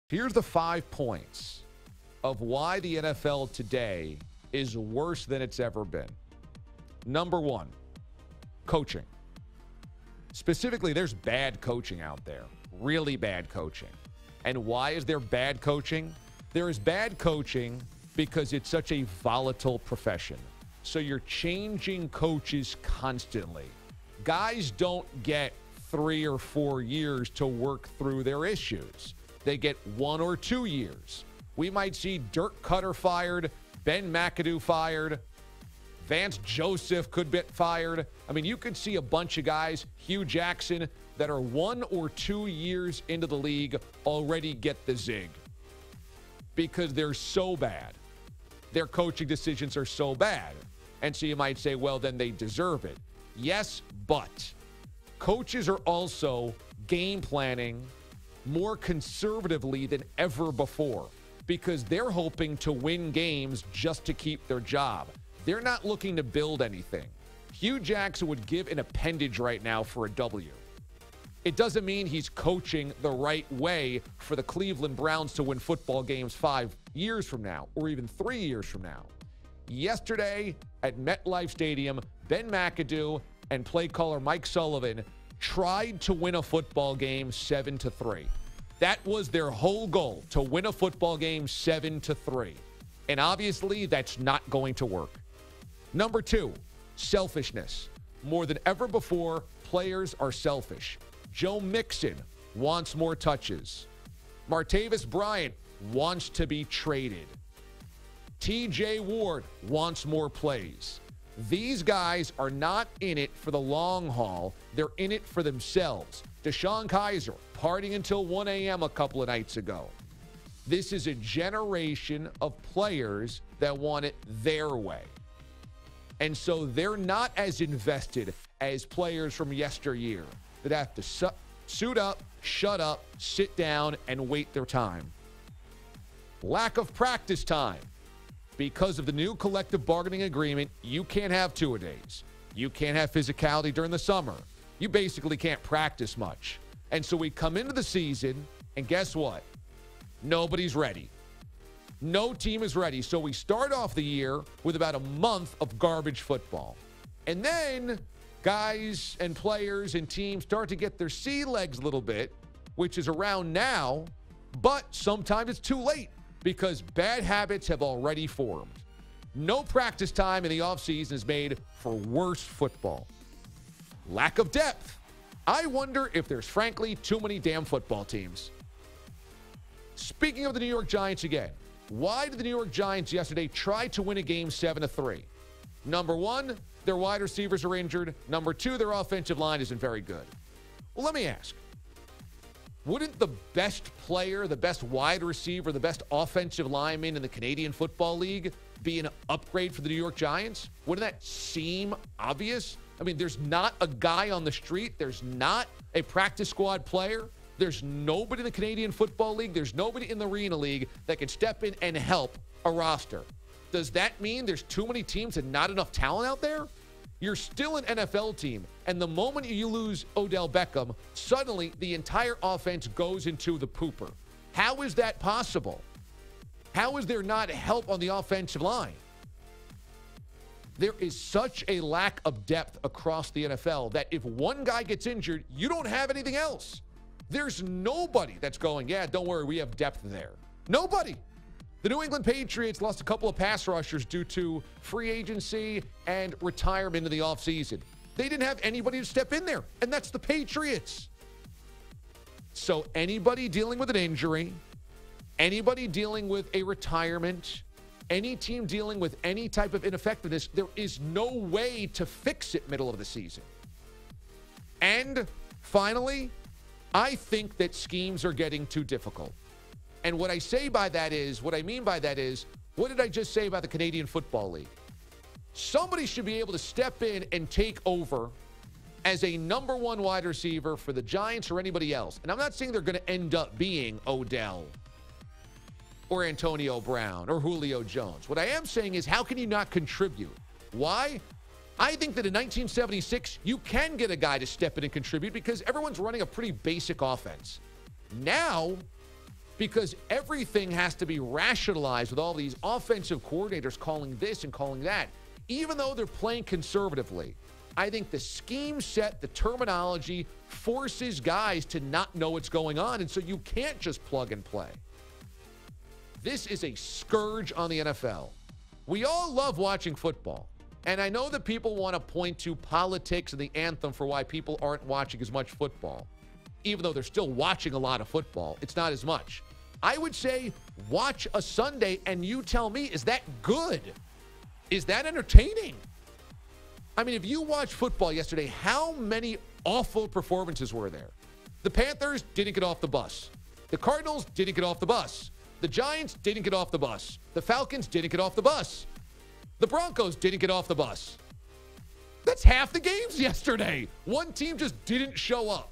Here's the 5 points of why the NFL today is worse than it's ever been. Number 1, coaching. Specifically, there's bad coaching out there. Really bad coaching. And why is there bad coaching? There is bad coaching because it's such a volatile profession. So you're changing coaches constantly. Guys don't get 3 or 4 years to work through their issues. They get 1 or 2 years. We might see Dirk Cutter fired, Ben McAdoo fired, Vance Joseph could get fired. I mean, you could see a bunch of guys, Hugh Jackson, that are 1 or 2 years into the league already get the zig because they're so bad. Their coaching decisions are so bad. And so you might say, well, then they deserve it. Yes, but coaches are also game planning more conservatively than ever before because they're hoping to win games just to keep their job. They're not looking to build anything. Hugh Jackson would give an appendage right now for a W. It doesn't mean he's coaching the right way for the Cleveland Browns to win football games 5 years from now or even 3 years from now. Yesterday at MetLife Stadium, Ben McAdoo and play caller Mike Sullivan tried to win a football game 7-3. That was their whole goal, to win a football game 7-3. And obviously, that's not going to work. Number 2, selfishness. More than ever before, players are selfish. Joe Mixon wants more touches. Martavis Bryant wants to be traded. TJ Ward wants more plays. These guys are not in it for the long haul. They're in it for themselves. DeShone Kizer partying until 1 a.m. a couple of nights ago. This is a generation of players that want it their way. And so they're not as invested as players from yesteryear that have to suit up, shut up, sit down, and wait their time. Lack of practice time. Because of the new collective bargaining agreement, you can't have two-a-days. You can't have physicality during the summer. You basically can't practice much. And so we come into the season, and guess what? Nobody's ready. No team is ready. So we start off the year with about a month of garbage football. And then guys and players and teams start to get their sea legs a little bit, which is around now, but sometimes it's too late because bad habits have already formed. No practice time in the offseason is made for worse football. Lack of depth. I wonder if there's, frankly, too many damn football teams. Speaking of the New York Giants again, why did the New York Giants yesterday try to win a game 7-3? Number 1, their wide receivers are injured. Number 2, their offensive line isn't very good. Well, let me ask. Wouldn't the best player, the best wide receiver, the best offensive lineman in the Canadian Football League be an upgrade for the New York Giants? Wouldn't that seem obvious? I mean, there's not a guy on the street. There's not a practice squad player. There's nobody in the Canadian Football League. There's nobody in the Arena League that can step in and help a roster. Does that mean there's too many teams and not enough talent out there? You're still an NFL team, and the moment you lose Odell Beckham, suddenly the entire offense goes into the pooper. How is that possible? How is there not help on the offensive line? There is such a lack of depth across the NFL that if one guy gets injured, you don't have anything else. There's nobody that's going, yeah, don't worry, we have depth there. Nobody. The New England Patriots lost a couple of pass rushers due to free agency and retirement in the offseason. They didn't have anybody to step in there, and that's the Patriots. So anybody dealing with an injury, anybody dealing with a retirement, any team dealing with any type of ineffectiveness, there is no way to fix it middle of the season. And finally, I think that schemes are getting too difficult. And what I mean by that is, what did I just say about the Canadian Football League? Somebody should be able to step in and take over as a number 1 wide receiver for the Giants or anybody else. And I'm not saying they're going to end up being Odell or Antonio Brown or Julio Jones. What I am saying is, how can you not contribute? Why? I think that in 1976, you can get a guy to step in and contribute because everyone's running a pretty basic offense. Now, because everything has to be rationalized with all these offensive coordinators calling this and calling that. Even though they're playing conservatively, I think the scheme set, the terminology forces guys to not know what's going on, and so you can't just plug and play. This is a scourge on the NFL. We all love watching football, and I know that people want to point to politics and the anthem for why people aren't watching as much football. Even though they're still watching a lot of football, it's not as much. I would say watch a Sunday and you tell me, is that good? Is that entertaining? I mean, if you watched football yesterday, how many awful performances were there? The Panthers didn't get off the bus. The Cardinals didn't get off the bus. The Giants didn't get off the bus. The Falcons didn't get off the bus. The Broncos didn't get off the bus. That's half the games yesterday. One team just didn't show up.